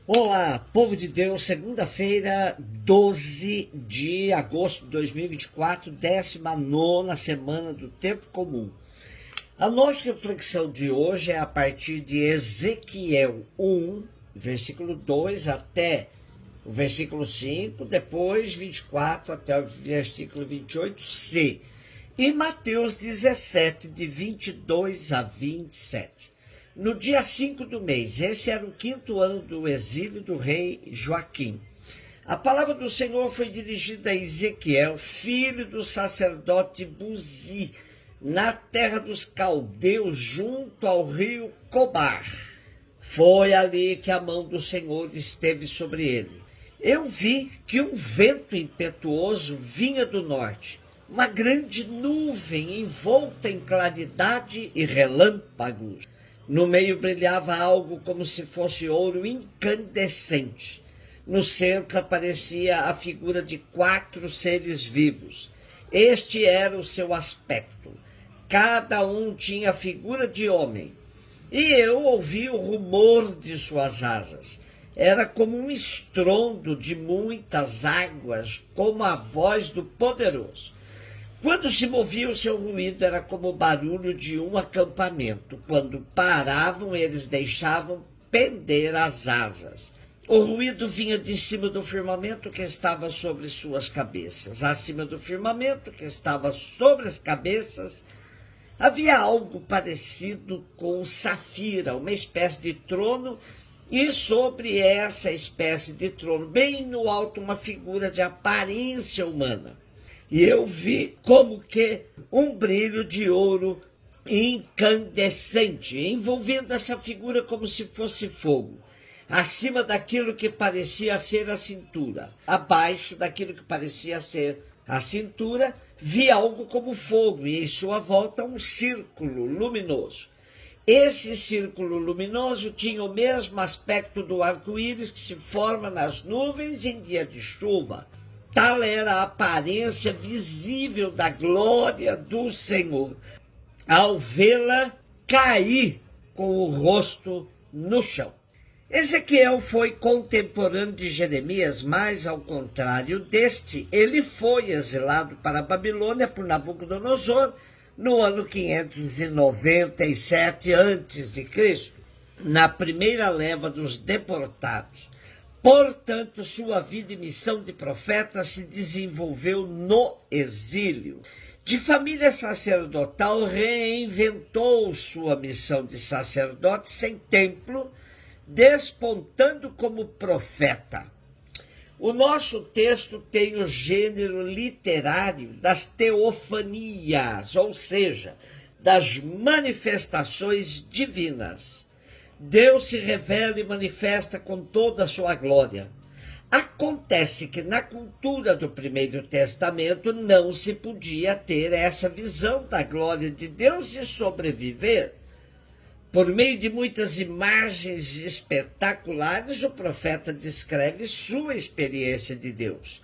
Olá, povo de Deus, segunda-feira, 12 de agosto de 2024, 19ª semana do Tempo Comum. A nossa reflexão de hoje é a partir de Ezequiel 1, versículo 2 até o versículo 5, depois 24 até o versículo 28c, e Mateus 17, de 22 a 27. No dia 5 do mês, esse era o 5º ano do exílio do rei Joaquim. A palavra do Senhor foi dirigida a Ezequiel, filho do sacerdote Buzi, na terra dos caldeus, junto ao rio Cobar. Foi ali que a mão do Senhor esteve sobre ele. Eu vi que um vento impetuoso vinha do norte, uma grande nuvem envolta em claridade e relâmpagos. No meio brilhava algo como se fosse ouro incandescente. No centro aparecia a figura de 4 seres vivos. Este era o seu aspecto. Cada um tinha a figura de homem. E eu ouvi o rumor de suas asas. Era como um estrondo de muitas águas, como a voz do poderoso. Quando se movia, o seu ruído era como o barulho de um acampamento. Quando paravam, eles deixavam pender as asas. O ruído vinha de cima do firmamento que estava sobre suas cabeças. Acima do firmamento que estava sobre as cabeças, havia algo parecido com safira, uma espécie de trono, e sobre essa espécie de trono, bem no alto, uma figura de aparência humana. E eu vi como que um brilho de ouro incandescente, envolvendo essa figura como se fosse fogo, acima daquilo que parecia ser a cintura. Abaixo daquilo que parecia ser a cintura, vi algo como fogo, e em sua volta um círculo luminoso. Esse círculo luminoso tinha o mesmo aspecto do arco-íris que se forma nas nuvens em dia de chuva. Tal era a aparência visível da glória do Senhor, ao vê-la cair com o rosto no chão. Ezequiel foi contemporâneo de Jeremias, mas, ao contrário deste, ele foi exilado para a Babilônia por Nabucodonosor no ano 597 a.C., na primeira leva dos deportados. Portanto, sua vida e missão de profeta se desenvolveu no exílio. De família sacerdotal, reinventou sua missão de sacerdote sem templo, despontando como profeta. O nosso texto tem o gênero literário das teofanias, ou seja, das manifestações divinas. Deus se revela e manifesta com toda a sua glória. Acontece que na cultura do Primeiro Testamento não se podia ter essa visão da glória de Deus e sobreviver. Por meio de muitas imagens espetaculares, o profeta descreve sua experiência de Deus.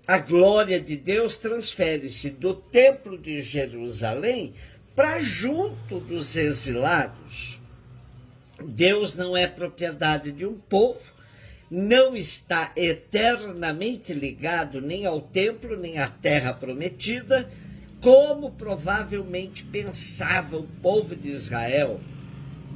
A glória de Deus transfere-se do templo de Jerusalém para junto dos exilados. Deus não é propriedade de um povo, não está eternamente ligado nem ao templo, nem à terra prometida, como provavelmente pensava o povo de Israel.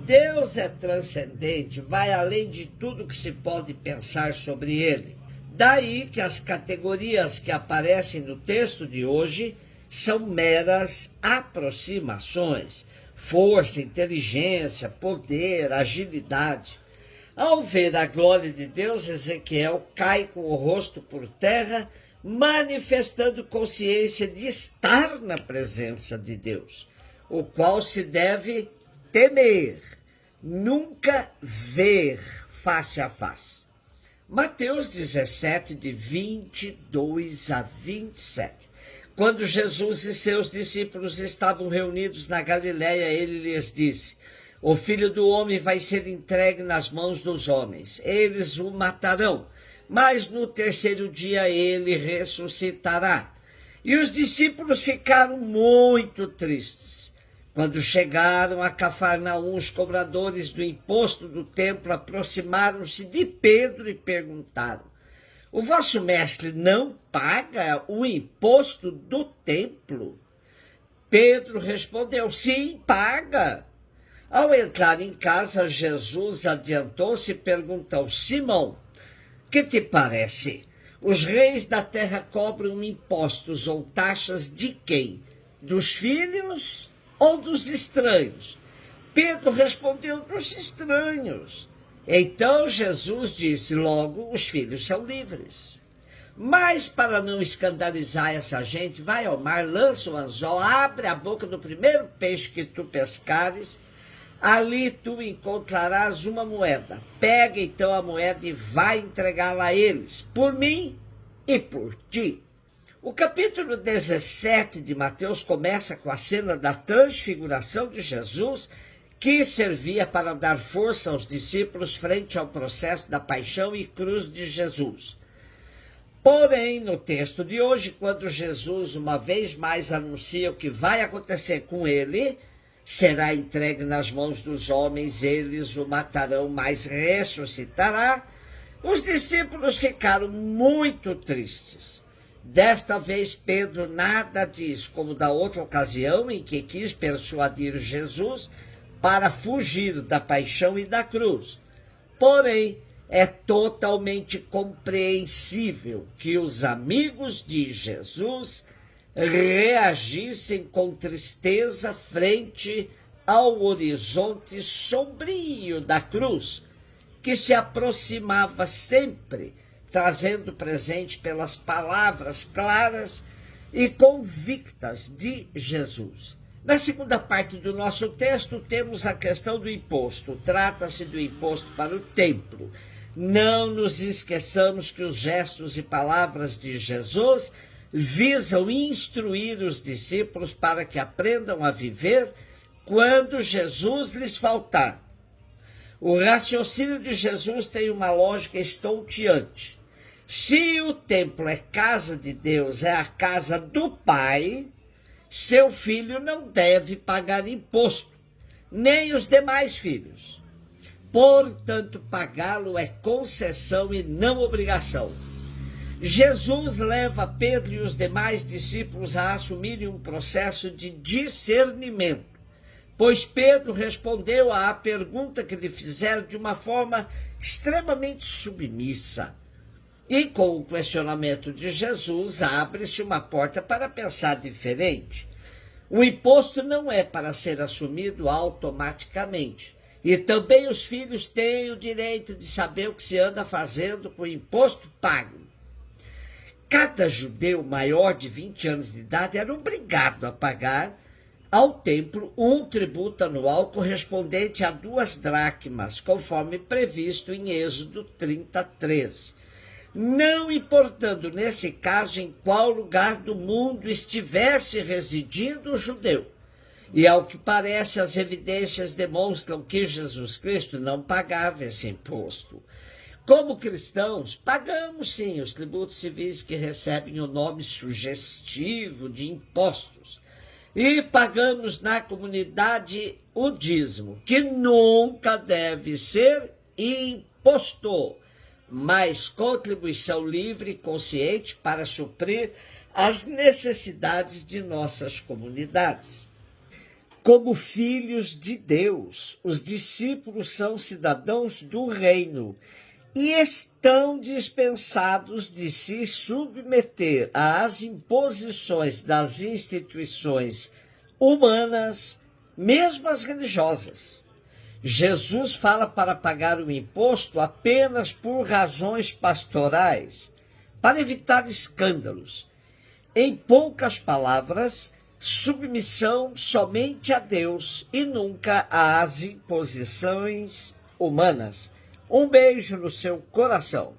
Deus é transcendente, vai além de tudo que se pode pensar sobre ele. Daí que as categorias que aparecem no texto de hoje são meras aproximações. Força, inteligência, poder, agilidade. Ao ver a glória de Deus, Ezequiel cai com o rosto por terra, manifestando consciência de estar na presença de Deus, o qual se deve temer, nunca ver face a face. Mateus 17, de 22 a 27. Quando Jesus e seus discípulos estavam reunidos na Galiléia, ele lhes disse: o Filho do Homem vai ser entregue nas mãos dos homens. Eles o matarão, mas no terceiro dia ele ressuscitará. E os discípulos ficaram muito tristes. Quando chegaram a Cafarnaum, os cobradores do imposto do templo aproximaram-se de Pedro e perguntaram: o vosso mestre não paga o imposto do templo? Pedro respondeu: sim, paga. Ao entrar em casa, Jesus adiantou-se e perguntou: Simão, que te parece? Os reis da terra cobram impostos ou taxas de quem? Dos filhos ou dos estranhos? Pedro respondeu: dos estranhos. Então Jesus disse: logo, os filhos são livres. Mas para não escandalizar essa gente, vai ao mar, lança o anzol, abre a boca do primeiro peixe que tu pescares, ali tu encontrarás uma moeda. Pega então a moeda e vai entregá-la a eles, por mim e por ti. O capítulo 17 de Mateus começa com a cena da transfiguração de Jesus, que servia para dar força aos discípulos frente ao processo da paixão e cruz de Jesus. Porém, no texto de hoje, quando Jesus uma vez mais anuncia o que vai acontecer com ele, será entregue nas mãos dos homens, eles o matarão, mas ressuscitará, os discípulos ficaram muito tristes. Desta vez, Pedro nada diz, como da outra ocasião em que quis persuadir Jesus para fugir da paixão e da cruz. Porém, é totalmente compreensível que os amigos de Jesus reagissem com tristeza frente ao horizonte sombrio da cruz, que se aproximava sempre, trazendo presente pelas palavras claras e convictas de Jesus. Na segunda parte do nosso texto, temos a questão do imposto. Trata-se do imposto para o templo. Não nos esqueçamos que os gestos e palavras de Jesus visam instruir os discípulos para que aprendam a viver quando Jesus lhes faltar. O raciocínio de Jesus tem uma lógica estonteante. Se o templo é casa de Deus, é a casa do Pai, seu filho não deve pagar imposto, nem os demais filhos. Portanto, pagá-lo é concessão e não obrigação. Jesus leva Pedro e os demais discípulos a assumirem um processo de discernimento, pois Pedro respondeu à pergunta que lhe fizeram de uma forma extremamente submissa. E com o questionamento de Jesus, abre-se uma porta para pensar diferente. O imposto não é para ser assumido automaticamente. E também os filhos têm o direito de saber o que se anda fazendo com o imposto pago. Cada judeu maior de 20 anos de idade era obrigado a pagar ao templo um tributo anual correspondente a 2 dracmas, conforme previsto em Êxodo 33. Não importando, nesse caso, em qual lugar do mundo estivesse residindo o judeu. E, ao que parece, as evidências demonstram que Jesus Cristo não pagava esse imposto. Como cristãos, pagamos sim os tributos civis que recebem o nome sugestivo de impostos. E pagamos na comunidade o dízimo, que nunca deve ser imposto, mas contribuição livre e consciente para suprir as necessidades de nossas comunidades. Como filhos de Deus, os discípulos são cidadãos do reino e estão dispensados de se submeter às imposições das instituições humanas, mesmo as religiosas. Jesus fala para pagar o imposto apenas por razões pastorais, para evitar escândalos. Em poucas palavras, submissão somente a Deus e nunca às imposições humanas. Um beijo no seu coração.